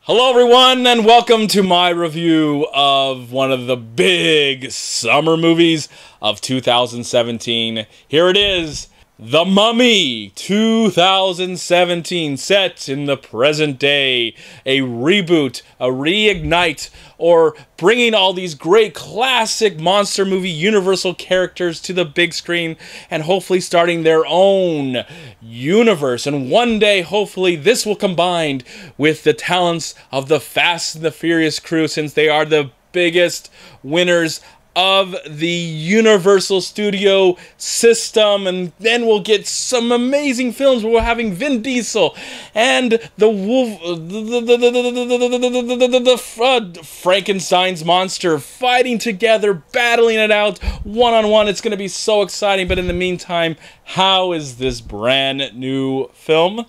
Hello everyone, and welcome to my review of one of the big summer movies of 2017. Here it is, The Mummy 2017, set in the present day. A reboot, a reignite, or bringing all these great classic monster movie universal characters to the big screen and hopefully starting their own universe. And one day, hopefully, this will combine with the talents of the Fast and the Furious crew, since they are the biggest winners of the Universal Studio system. And then we'll get some amazing films where we're having Vin Diesel and the wolf, Frankenstein's monster fighting together, battling it out one-on-one. It's going to be so exciting. But in the meantime, how is this brand new film?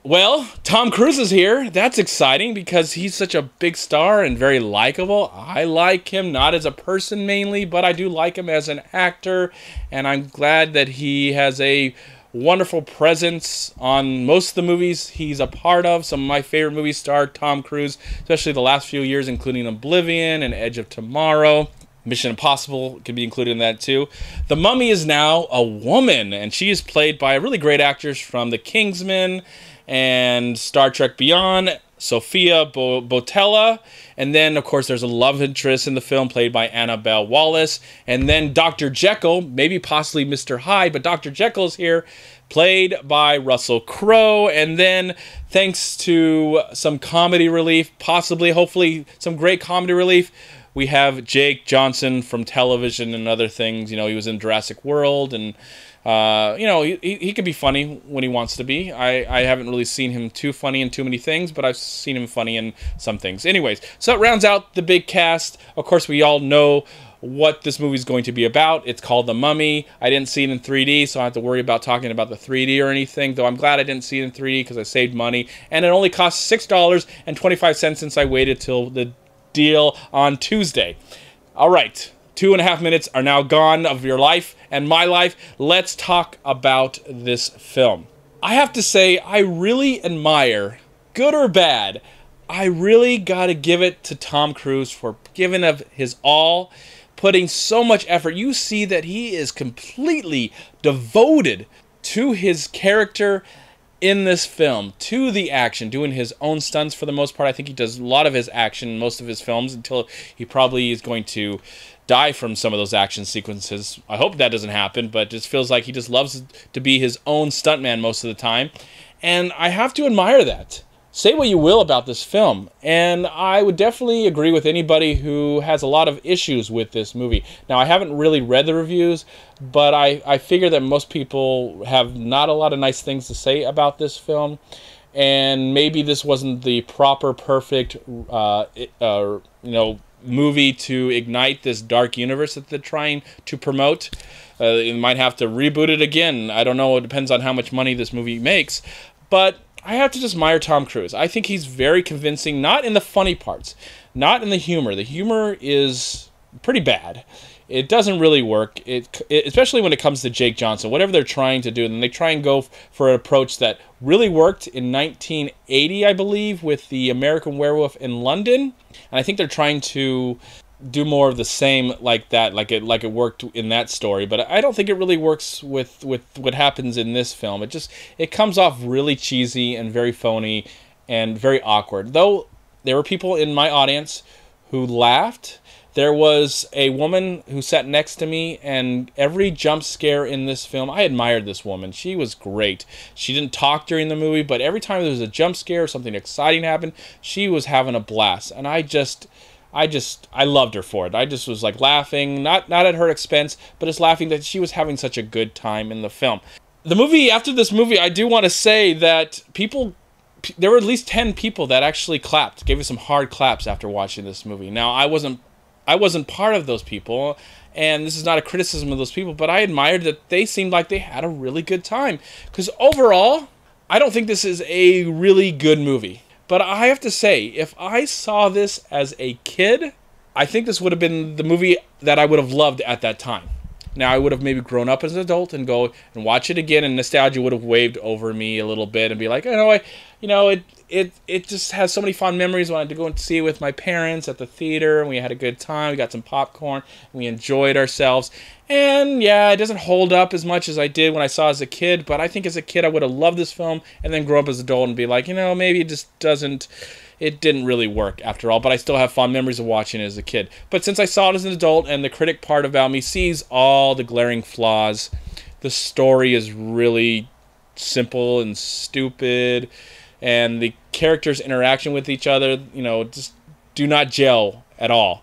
Well, Tom Cruise is here. That's exciting because he's such a big star and very likable. I like him, not as a person mainly, but I do like him as an actor. And I'm glad that he has a wonderful presence on most of the movies he's a part of. Some of my favorite movies star Tom Cruise, especially the last few years, including Oblivion and Edge of Tomorrow. Mission Impossible can be included in that too. The Mummy is now a woman, and she is played by a really great actress from The Kingsman and Star Trek Beyond, Sophia Botella. And then, of course, there's a love interest in the film played by Annabelle Wallis. And then Dr. Jekyll, maybe possibly Mr. Hyde, but Dr. Jekyll is here, played by Russell Crowe. And then, thanks to some comedy relief, possibly, hopefully, some great comedy relief, we have Jake Johnson from television and other things. You know, he was in Jurassic World, and you know, he can be funny when he wants to be. I haven't really seen him too funny in too many things, but I've seen him funny in some things. Anyways, so that rounds out the big cast. Of course, we all know what this movie is going to be about. It's called The Mummy. I didn't see it in 3D, so I don't have to worry about talking about the 3D or anything, though I'm glad I didn't see it in 3D because I saved money. And it only cost $6.25 since I waited till the deal on Tuesday. All right. 2.5 minutes are now gone of your life and my life. Let's talk about this film. I have to say, I really admire, good or bad, I really gotta give it to Tom Cruise for giving of his all, putting so much effort. You see that he is completely devoted to his character in this film, to the action, doing his own stunts for the most part. I think he does a lot of his action in most of his films until he probably is going to die from some of those action sequences. I hope that doesn't happen, but it just feels like he just loves to be his own stuntman most of the time. And I have to admire that. Say what you will about this film, and I would definitely agree with anybody who has a lot of issues with this movie. Now, I haven't really read the reviews, but I figure that most people have not a lot of nice things to say about this film, and maybe this wasn't the proper, perfect, movie to ignite this dark universe that they're trying to promote. You might have to reboot it again. I don't know. It depends on how much money this movie makes, but I have to just admire Tom Cruise. I think he's very convincing, not in the funny parts, not in the humor. The humor is pretty bad. It doesn't really work, especially when it comes to Jake Johnson. Whatever they're trying to do, and they try and go for an approach that really worked in 1980, I believe, with the American Werewolf in London. And I think they're trying to do more of the same like that, like it worked in that story. But I don't think it really works with what happens in this film. It comes off really cheesy and very phony and very awkward. Though there were people in my audience who laughed. There was a woman who sat next to me, and every jump scare in this film, I admired this woman. She was great. She didn't talk during the movie, but every time there was a jump scare or something exciting happened, she was having a blast. And I loved her for it. I just was like laughing, not at her expense, but just laughing that she was having such a good time in the film. The movie, after this movie, I do want to say that there were at least 10 people that actually clapped, gave us some hard claps after watching this movie. Now, I wasn't part of those people, and this is not a criticism of those people, but I admired that they seemed like they had a really good time. Because overall, I don't think this is a really good movie. But I have to say, if I saw this as a kid, I think this would have been the movie that I would have loved at that time. Now, I would have maybe grown up as an adult and go and watch it again, and nostalgia would have waved over me a little bit and be like, it just has so many fond memories. I wanted to go and see it with my parents at the theater, and we had a good time. We got some popcorn, and we enjoyed ourselves. And yeah, it doesn't hold up as much as I did when I saw it as a kid, but I think as a kid I would have loved this film, and then grow up as an adult and be like, you know, maybe it just doesn't, it didn't really work after all, but I still have fond memories of watching it as a kid. But since I saw it as an adult, and the critic part about me sees all the glaring flaws, the story is really simple and stupid, and the characters' interaction with each other, you know, just do not gel at all.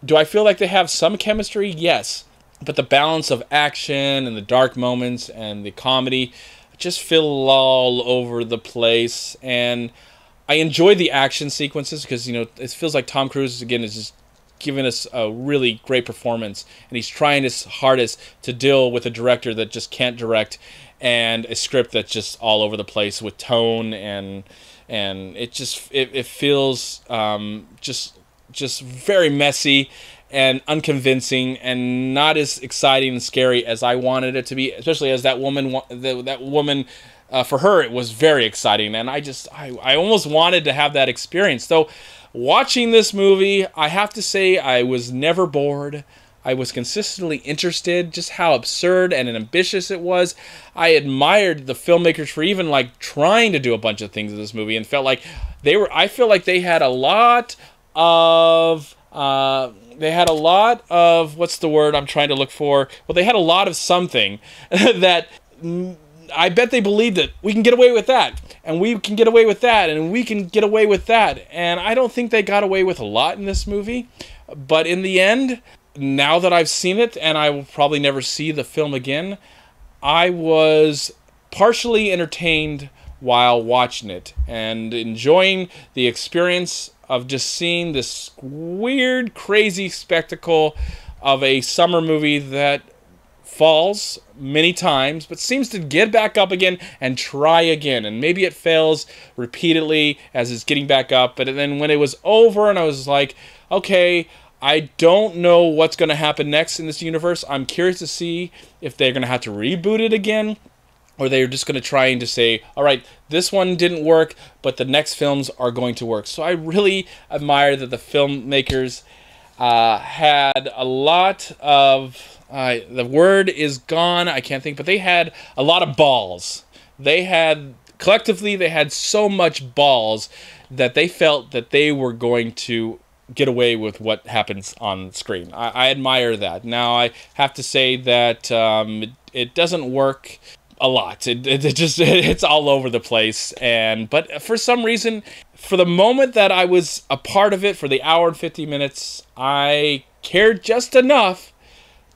Do I feel like they have some chemistry? Yes. But the balance of action and the dark moments and the comedy just feel all over the place. And I enjoy the action sequences because, you know, it feels like Tom Cruise, again, is just giving us a really great performance. And he's trying his hardest to deal with a director that just can't direct, and a script that's just all over the place with tone, and it just it feels just very messy and unconvincing, and not as exciting and scary as I wanted it to be. Especially as that woman, for her it was very exciting, and I almost wanted to have that experience. Though watching this movie, I have to say I was never bored. I was consistently interested, just how absurd and ambitious it was. I admired the filmmakers for even like trying to do a bunch of things in this movie, and felt like I feel like they had a lot of what's the word I'm trying to look for? Well, they had a lot of something that I bet they believed that we can get away with that, and we can get away with that, and we can get away with that. And I don't think they got away with a lot in this movie, but in the end, now that I've seen it, and I will probably never see the film again, I was partially entertained while watching it and enjoying the experience of just seeing this weird, crazy spectacle of a summer movie that falls many times, but seems to get back up again and try again. And maybe it fails repeatedly as it's getting back up, but then when it was over and I was like, okay, I don't know what's going to happen next in this universe. I'm curious to see if they're going to have to reboot it again, or they're just going to try and just say, all right, this one didn't work, but the next films are going to work. So I really admire that the filmmakers had a lot of, the word is gone, I can't think, but they had a lot of balls. Collectively, they had so much balls that they felt that they were going to get away with what happens on screen. I admire that. Now, I have to say that it doesn't work a lot. It's all over the place. But for some reason, for the moment that I was a part of it, for the hour and 50 minutes, I cared just enough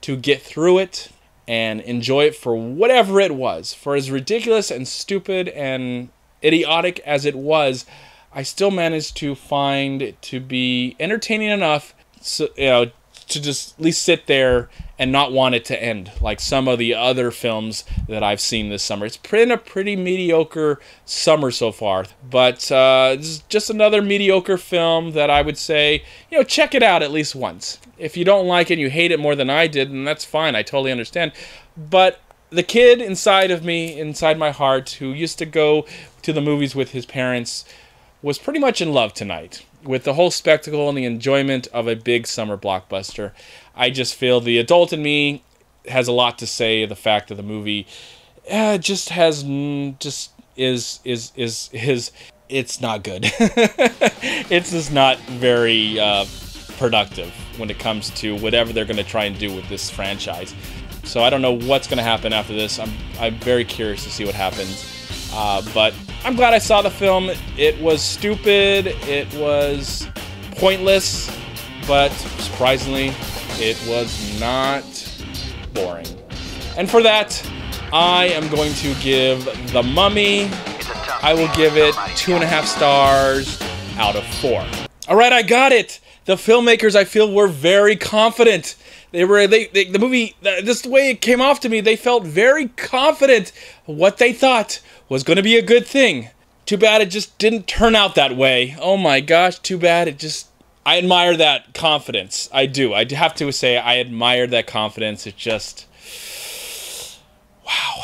to get through it and enjoy it for whatever it was. For as ridiculous and stupid and idiotic as it was, I still managed to find it to be entertaining enough, so, you know, to just at least sit there and not want it to end, like some of the other films that I've seen this summer. It's been a pretty mediocre summer so far, but this is just another mediocre film that I would say, you know, check it out at least once. If you don't like it and you hate it more than I did, then that's fine. I totally understand. But the kid inside of me, inside my heart, who used to go to the movies with his parents, was pretty much in love tonight with the whole spectacle and the enjoyment of a big summer blockbuster. I just feel the adult in me has a lot to say. The fact that the movie just has it's not good. It's just not very productive when it comes to whatever they're going to try and do with this franchise. So I don't know what's going to happen after this. I'm very curious to see what happens. But I'm glad I saw the film. It was stupid, it was pointless, but surprisingly, it was not boring. And for that, I am going to give The Mummy, I will give it 2.5 stars out of 4. All right, I got it. The filmmakers, I feel, were very confident. The movie, just the way it came off to me, they felt very confident what they thought was going to be a good thing. Too bad it just didn't turn out that way. Oh my gosh, too bad. I admire that confidence. I do. I have to say I admire that confidence. It just, wow.